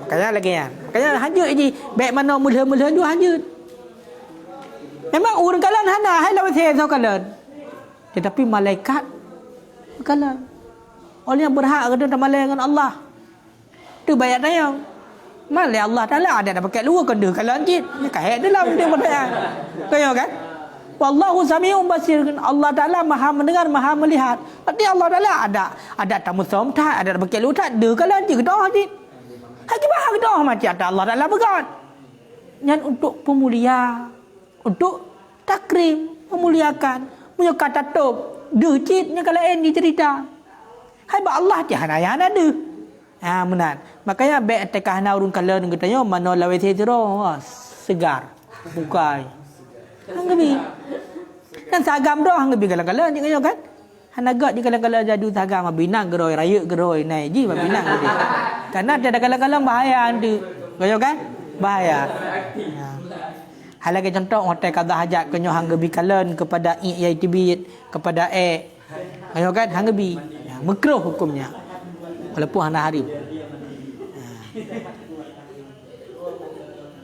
Makanya lagi kan. Makanya hajut je. Baik mana mula-mula tu hajut. Memang urang kalan hana hai lawan saya kalan. Tetapi malaikat kalan. Orang yang berhak kena tamalai dengan Allah. Tu banyak tanya. Malai Allah Taala ada nak pakai luar kena kalan jit. Kahek dalam dia pertanyaan. Kaya kan? Wallahu sami'un basir. Allah Taala Maha mendengar, Maha melihat. Berarti Allah Taala ada tamu somtat, ada pakai lutat, de kalan je kedah dit. Hak bahang kedah macam Allah Taala begat. Yang untuk pemulia, untuk takrim, memuliakan, punya kata top, de cit nya kalau en dicerita. Hai ba Allah je hana de. Menan. Makanya be tekah na urun kalan katanya mano lawe setro segar. Bukai. Hanggabi. Kan sagam doh hanggabi kala-kala ni kaya kan. Hanagat di kala-kala jadu sagam binang geroi raya geroi nai ji binang dia. Karena ada kala-kala bahaya ande. Kaya kan? Bahaya. Halagi contoh hotel qada hajat kenyo hanggabi kalan kepada IITB kepada kaya kan hanggabi. Makruh hukumnya. Walaupun hana harim.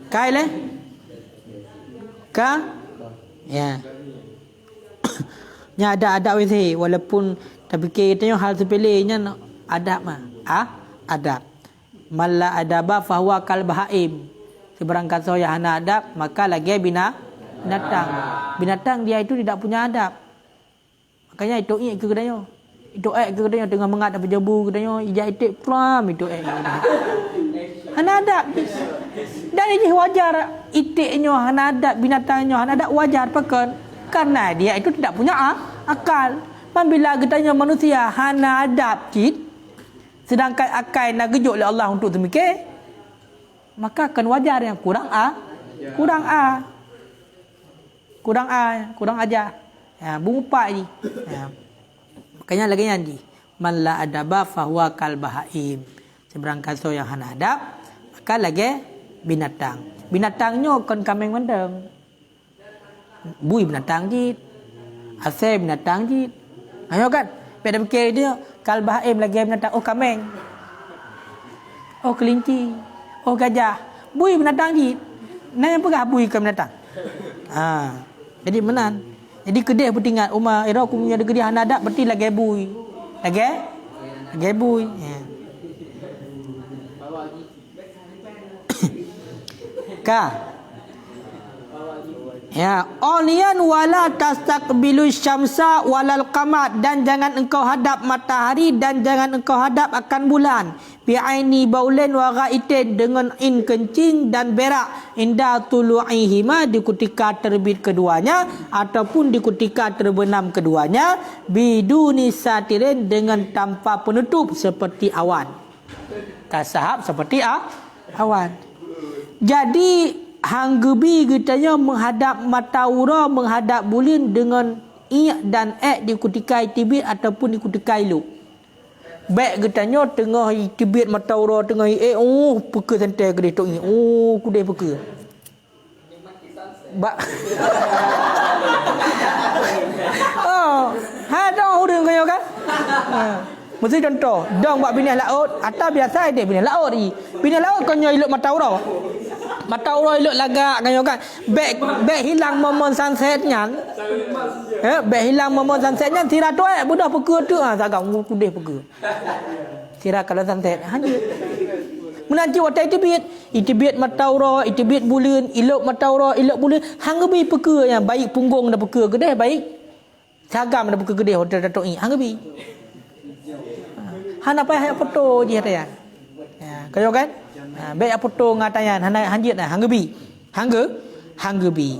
Kai le? Ka? Ya. Nya ada WC walaupun tapi katanya hal sepelenya adab mah. Adab. Malla adaba fahuwa kal bahaim. Sebarang kata yang hana adab maka lagi binatang. Binatang dia itu tidak punya adab. Makanya itu ke kedanya. Itu ke kedanya tengah mengat apa jabu kedanya ijak itik pram itu hana adab. Dan ini wajar itiknya hana adab, binatangnya hana adab wajar pakan. Karena dia itu tidak punya akal. Apabila katanya manusia hana adab cit, sedangkan akal nak gejuk oleh Allah untuk demikian, maka akan wajar yang kurang ajar. Bumpa ni. Makanya lagi nanti man la adaba fahuwa kal bahaim. Seberang kaso yang hana adab maka lagi binatang. Binatangnya kon kameng mendeng. Bui binatang jit. Asai binatang jit. Ayo kan? Pada fikir dia kal bahaim lagi binatang. Oh kameng. Oh kelinci. Oh gajah. Bui binatang jit. Nang pegah bui ke binatang. Jadi menan. Jadi kedih bertingkat Umar era aku punya kedih hana adab berarti lagi bui. Lagi bui. Ka. Ya, olian wala tastaqbilu syamsa walal qamar, dan jangan engkau hadap matahari dan jangan engkau hadap akan bulan. Bi'aini baulin wa ghaitin, dengan in kencing dan berak, inda tulu'ihima, di ketika terbit keduanya ataupun di ketika terbenam keduanya, biduni satirin, dengan tanpa penutup seperti awan. Kasahab seperti awan. Jadi hanggebi katanya menghadap mataura, menghadap bulan dengan i dan di ketika tibit ataupun di ketika ilu. Baik katanya tengah tibit mataura tengah peka santai gede tok ni. Kudai peka. Ba. Ada orang kaya kan? Mesti contoh, dong buat bina laut, atau biasa dia bina laut ni. Bina laut kanya iluk mataura. Mataura iluk lagak kaya kan. Baik hilang momon sunsetnya. Baik hilang momon sunsetnya, tira tu budak peka tu sagam kudai peka. Tira kalau sunset hanya menanti waktu itibit mataura, itibit bulan, iluk mataura, iluk bulan, hanggebi peka yang baik punggung dah peka gede baik. Sagam dah peka gede hotel datuk ni hanggebi. Han apa yang foto je tanya. Ya, kau kan? Baik apa foto ngatayan han hanjit dah hanggebi. Hanggebi.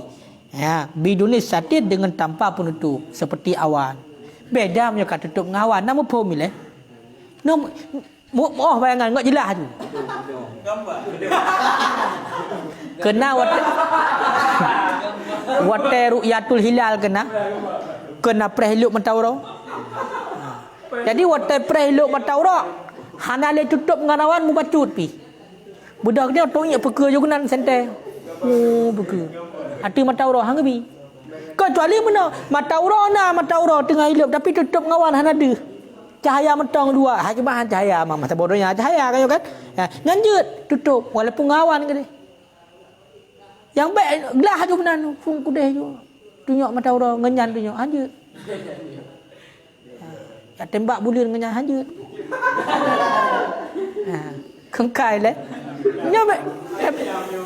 Ya, bidunis satir dengan tanpa penutup seperti awan. Beda punya kat tutup ngawan nama pom ni. No moh bayangan ngak jelas tu. Kena wate ru'yatul hilal kena prehluk mataura. Jadi waktu prehluk mataura hanale tutup dengan awan mu bacut pi. Budak dia tok peka je kenan santai. Peka. Hati mataura hanggebi. Kecuali mana mataura tengah hidup tapi tutup dengan awan han ada. Cahaya metang dua, hakibahan cahaya masa bodohnya cahaya kayo kan. Nganjut tutup walaupun awan ke dia. Yang baik gelah je benan pun kudeh je. Tunjuk mataura ngenyan tunjuk hanjut. Ya, tembak bulan dengan hanjut. Kengkai lah. Nya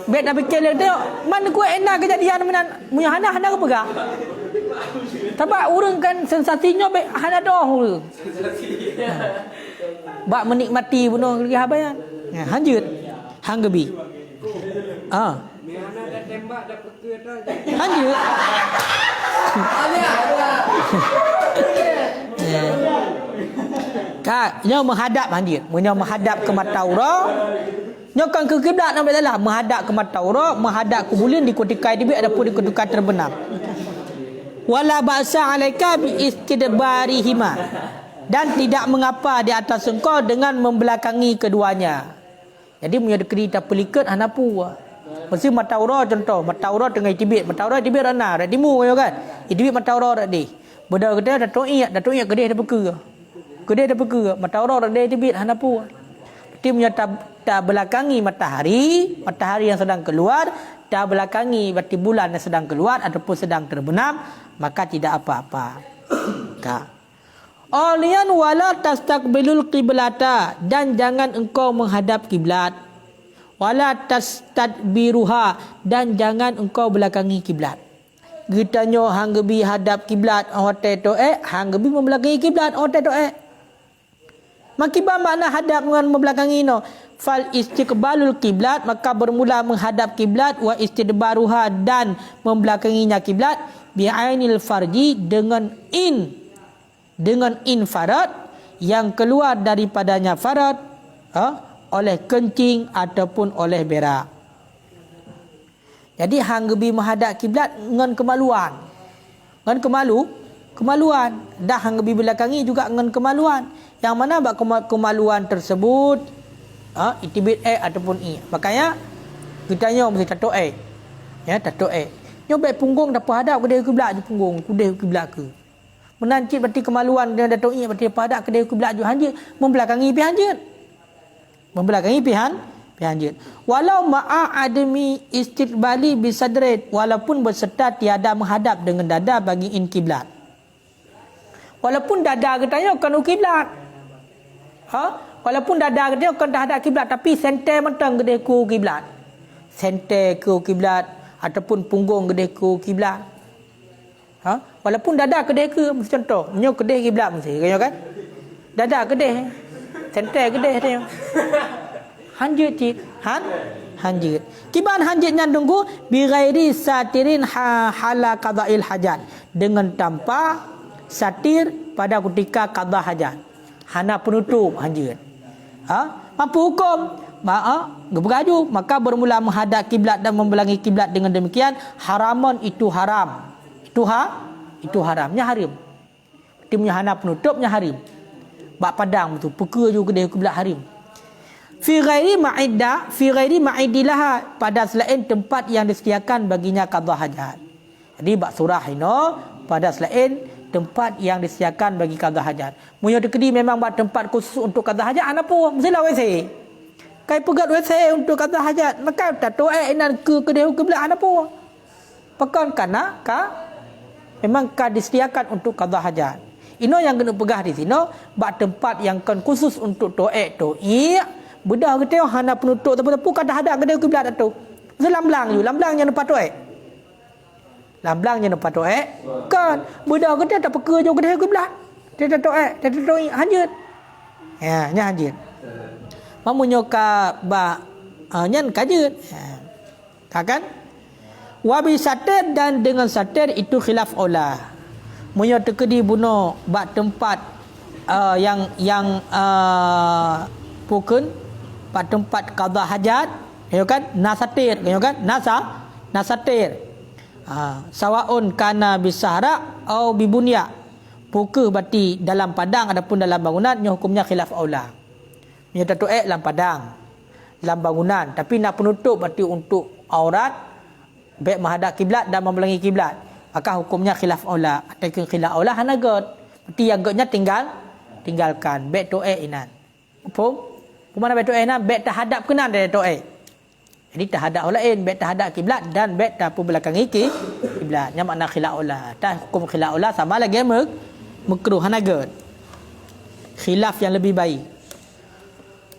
bet dah fikir dia tengok mana kuat enak kejadian menan punya hana ke pegang. Sebab urang kan sensasinya bet hana dah urang. Bak menikmati bunuh lagi habayan. Hanjut. Hanggebi. Hana dah tembak dah peka dah. Hanjut. Kak, nyo menghadap hanjir. Nyo menghadap ke mataura. Nyo kan ke kiblat nampak salah. Menghadap ke mataura, menghadap ke bulan di ketika tibit ataupun di ketika terbenam. Wala ba'sa 'alaika bi istidbarihima. Dan tidak mengapa di atas engkau dengan membelakangi keduanya. Jadi punya dekri tak pelikat hanapu. Mesti mataura contoh, mataura tengah tibit, mataura tibit rana, dak timu kan. Tibit mataura dak di. Benda kata datuk ingat gede dah peka. Gede dah peka, mataura dak di tibit hanapu. Berarti punya tak belakangi matahari yang sedang keluar, tak belakangi berarti bulan yang sedang keluar ataupun sedang terbenam, maka tidak apa-apa. Alian wala tastaqbilul qiblata, dan jangan engkau menghadap kiblat. Wala tastadbiruha, dan jangan engkau belakangi kiblat. Gitanyo hanggebi hadap kiblat hotel to hanggebi membelakangi kiblat hotel to Makiba makna hadap dengan membelakangi no. Fal istiqbalul kiblat, maka bermula menghadap kiblat, wa istidbaruha, dan membelakanginya kiblat, bi'ainil farji, dengan farad yang keluar daripadanya farad oleh kencing ataupun oleh berak. Jadi hanggebi menghadap kiblat dengan kemaluan. Dengan kemaluan. Dah hanggebi belakangi juga dengan kemaluan. Yang mana kemaluan tersebut itibit ataupun makanya kitanya mesti tato ya tato nyobek punggung dapat hadap kedai kiblat je punggung kudai kiblat ke. Menancit berarti kemaluan dia dato berarti pada kedai kiblat je hanjit membelakangi pi hanjit. Membelakangi pi hanjit. Walau ma'a adami istidbali bisadrid, walaupun berserta tiada menghadap dengan dada bagi kiblat. Walaupun dada katanya akan kiblat. Walaupun dada dia akan dah hadap kiblat tapi senter mentang gede ku kiblat. Senter ku kiblat ataupun punggung kedeh ke kiblat. Walaupun dada kedeh ke, contoh, nyo kedeh kiblat mesti, kan? Dada kedeh, sentai kedeh dia. Hanjut cik, hanjut. Kiban hanjutnya tunggu bi ghairi satirin hala qada'il hajat, dengan tanpa satir pada ketika qada hajat. Hana penutup hanjut. Mampu hukum bergaduh, maka bermula menghadap kiblat dan membelangi kiblat. Dengan demikian haramun itu haram. Itu haramnya haram. Timnya hana penutupnya haram. Bak padang tu peka juga dia kiblat haram. Fi ghairi ma'idilah, pada selain tempat yang disediakan baginya qada hajat. Jadi bak surah ini pada selain tempat yang disediakan bagi qada hajat. Munyo dekedi memang buat tempat khusus untuk qada hajat, apa? Mestilah WC. Kai pegat WC untuk qada hajat, maka tak toek nan ke kedai kiblat apa? Pekan kana memang disediakan untuk qada hajat. Ino yang kena pegah di sini, buat tempat yang kan khusus untuk toek tu. Bedah kita hana penutup tapi qada hajat kedai kiblat tu. Mesti lamblang yang nampak toek. Lamblangnya nampak toek kan bedah kita tak peka jo kedai kiblat. Dia tak toek, hajat. Ya, nya hajat. Mamunyo ka ba nyan kajut. Kan? Wabi satir, dan dengan satir itu khilaf aula. Munyo tekedi buno bak tempat yang pukun bak tempat qada hajat, ya kan? Nasatir, ya kan? Nasatir. Sawaun kana bisahra au bibunya. Puka berarti dalam padang ataupun dalam bangunan, hukumnya khilaf aula. Dia tak toek dalam padang, dalam bangunan, tapi nak penutup berarti untuk aurat, baik menghadap kiblat dan membelangi kiblat, maka hukumnya khilaf aula. Ataupun khilaf aula hanagot, berarti yang gotnya tinggalkan, baik toek inan. Faham? Mana baik toek inan, baik terhadap kenan dari toek. Jadi terhadap lain, baik terhadap kiblat dan baik tak belakangi kiblat. Yang makna khilaf aula. Tak hukum khilaf aula sama lagi makruh hanagot. Khilaf yang lebih baik.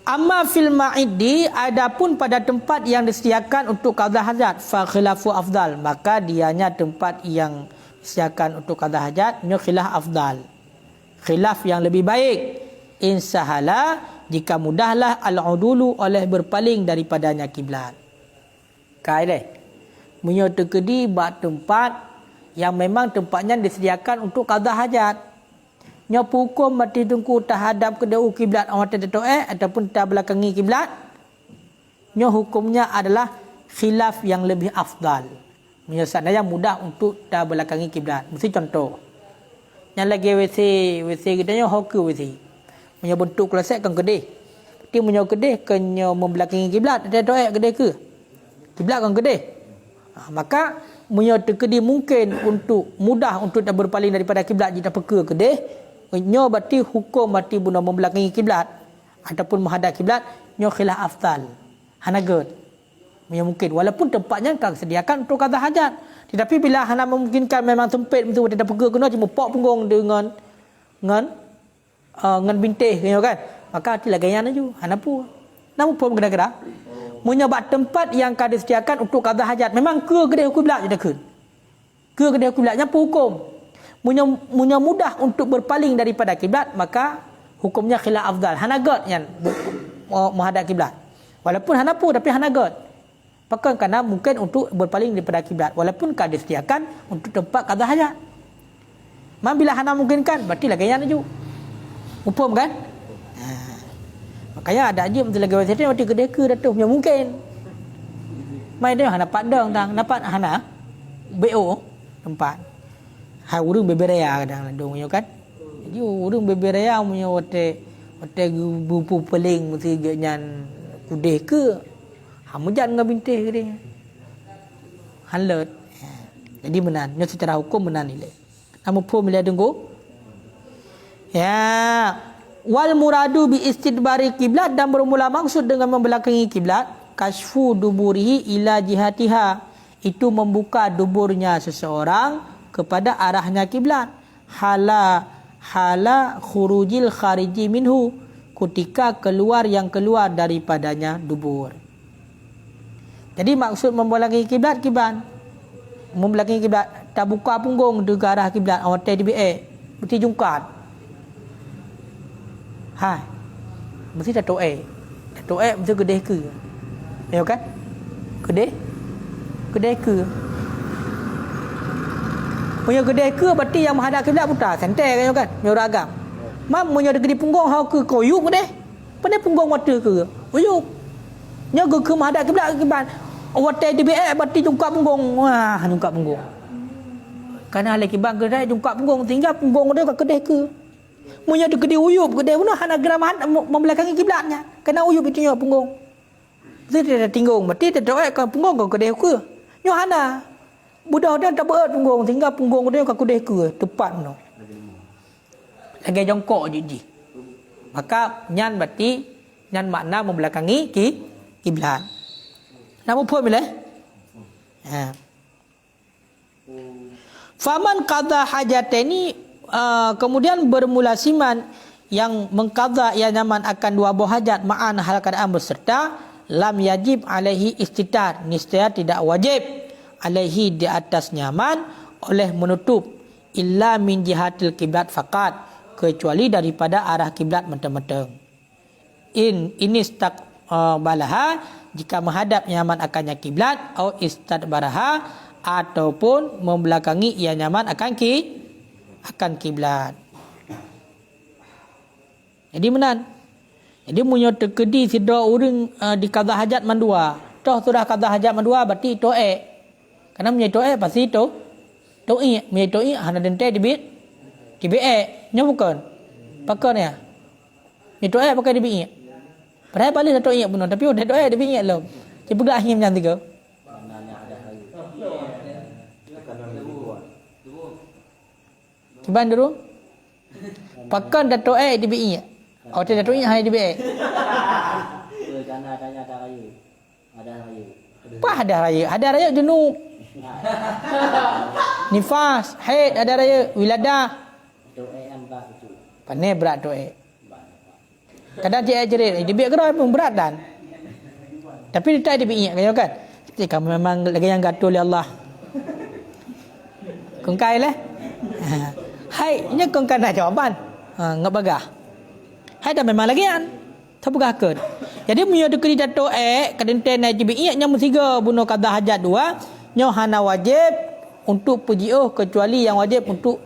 Amma fil ma'idi, adapun pada tempat yang disediakan untuk qada hajat, fa khilafu afdal, maka dianya tempat yang disediakan untuk qada hajat nya khilaf afdal. Khilaf yang lebih baik. Insahala, jika mudahlah al-udulu oleh berpaling daripadanya kiblat. Kaileh. Munyo tekedi bak tempat yang memang tempatnya disediakan untuk qada hajat. Nya hukum mati tungku terhadap kedua kiblat awat tertoek ataupun terbelakangi kiblat. Nya hukumnya adalah khilaf yang lebih afdal. Menyesatnya yang mudah untuk terbelakangi kiblat. Mesti contoh. Yang lagi WC kita nya hoki WC. Punya bentuk klasik kan kedai. Dia punya kedai kena membelakangi kiblat. Tertoek kedai ke? Kiblat kan kedai. Maka punya kedai mungkin untuk mudah untuk tak berpaling daripada kiblat jika peka kedai. Nyo berarti hukum berarti buna membelakangi kiblat ataupun menghadap kiblat, nyo khilaf afdal. Hanagot. Yang mungkin walaupun tempatnya kan sediakan untuk qada hajat. Tetapi bila hana memungkinkan memang sempit betul tidak peka kena cuma pok punggung dengan bintih kan. Maka tilah gayan aju. Hana pu. Namun pun geda-geda. Menyebab tempat yang kada disediakan untuk qada hajat memang ke kedai kiblat je dah ke. Ke kedai kiblatnya pun hukum. Munya mudah untuk berpaling daripada kiblat, maka hukumnya khilaf afdal. Hanagot yang menghadap kiblat. Walaupun hanapu tapi hanagot. Pakai kerana mungkin untuk berpaling daripada kiblat walaupun kada disediakan untuk tempat qada hajat. Bila hana mungkinkan berarti lagi yang aju. Hukum kan? Makanya ada aja betul lagi wasitnya waktu kedeka dah tu punya mungkin. Mai dia hana padang tang, dapat hana BO tempat. Hai urang beberaya kadang dong kan. Jadi urang beberaya punya wate bupu peling mesti nyan kudeh ke. Hamujan dengan bintih ke dia. Halat. Jadi benar, nya secara hukum benar nilai. Namun pun bila tunggu. Ya, wal muradu bi istidbari kiblat, dan bermula maksud dengan membelakangi kiblat kasfu duburihi ila jihatiha, itu membuka duburnya seseorang kepada arahnya kiblat. Hala khurujil khariji minhu, ketika keluar yang keluar daripadanya dubur. Jadi maksud membelangi kiblat kiban membelakangi kiblat, tak buka punggung ke arah kiblat, hotel di BA, mesti jungkat. Hai. Mesti tak to'e. Tak to'e mesti kedeh ke. Ya kan? Kedeh ke. Punya kedeh ke berarti yang menghadap kiblat putar santai kan, menurut agam. Mam punya dekat di punggung hau ke koyuk kedeh. Pandai punggung mata ke. Koyuk. Nya ke menghadap kiblat. Hotel di BA berarti jungkat punggung. Wah, jungkat punggung. Karena lagi bang kedai jungkat punggung tinggal punggung dia kat kedeh ke. Punya dekat di uyup kedeh pun hana geramahan membelakangi kiblatnya. Kena uyup itu nya punggung. Dia dah tinggung, berarti dia doa kan punggung kau kedeh ke. Nyo hana. Budak dia tak berat punggung, tinggal punggung dia kau kedeh ke, tepat no. Lagi jongkok je. Maka nyan berarti nyan makna membelakangi kiblat. Nama apa bila? Ha. Faman qadha hajatani kemudian bermula siman yang mengqadha ia nyaman akan dua buah hajat ma'an hal keadaan berserta lam yajib alaihi istitar, niscaya tidak wajib alaihi di atas nyaman oleh menutup illa min jihatil kiblat faqat, kecuali daripada arah kiblat menteng-menteng. Ini balaha jika menghadap nyaman akannya kiblat atau istadbaraha ataupun membelakangi ia nyaman akan kiblat. Jadi menan. Jadi munyo terkedi sidra urang di qadha hajat mandua. Toh sudah qadha hajat mandua berarti to'e. Karena munyo to'e pasti to'i, munyo to'i hana dente di BE. Nya bukan. Pakai ya. Ni to'e pakai di BE. Padahal balik dah to'i benar tapi udah to'e di BE lo. Cepat gak ahim macam tiga. Kiban dulu. Pakai dah to'e di BE. Oh tidak tu hanya di BE. Tanya ada raya. Ada raya. Apa ada raya? Ada raya junub. Nifas, haid ada raya, wiladah. Doa amba itu. Pandai berat doa. Kadang dia jerit, di BE kerana pun berat dan. Tapi dia tak di BE kan? Jadi kamu memang lagi yang gatul ya Allah. Kongkai lah. Hai, ini kongkai nak jawapan. Ngap bagah. Hai dah memang lagi kan. Tak bergakut. Jadi punya dekri dato kadenten naik BE nya mestiga bunuh qadha hajat dua, nya hana wajib untuk puji'uh kecuali yang wajib untuk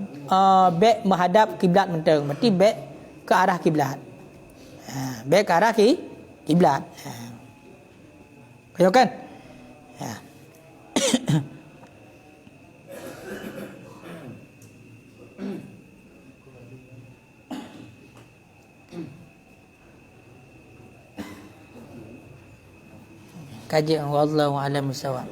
baik menghadap kiblat menteng. Berarti baik ke arah kiblat. Baik ke arah kiblat. Kau kan? Kaji wallahu a'lam bissawab.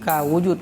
Ka wujud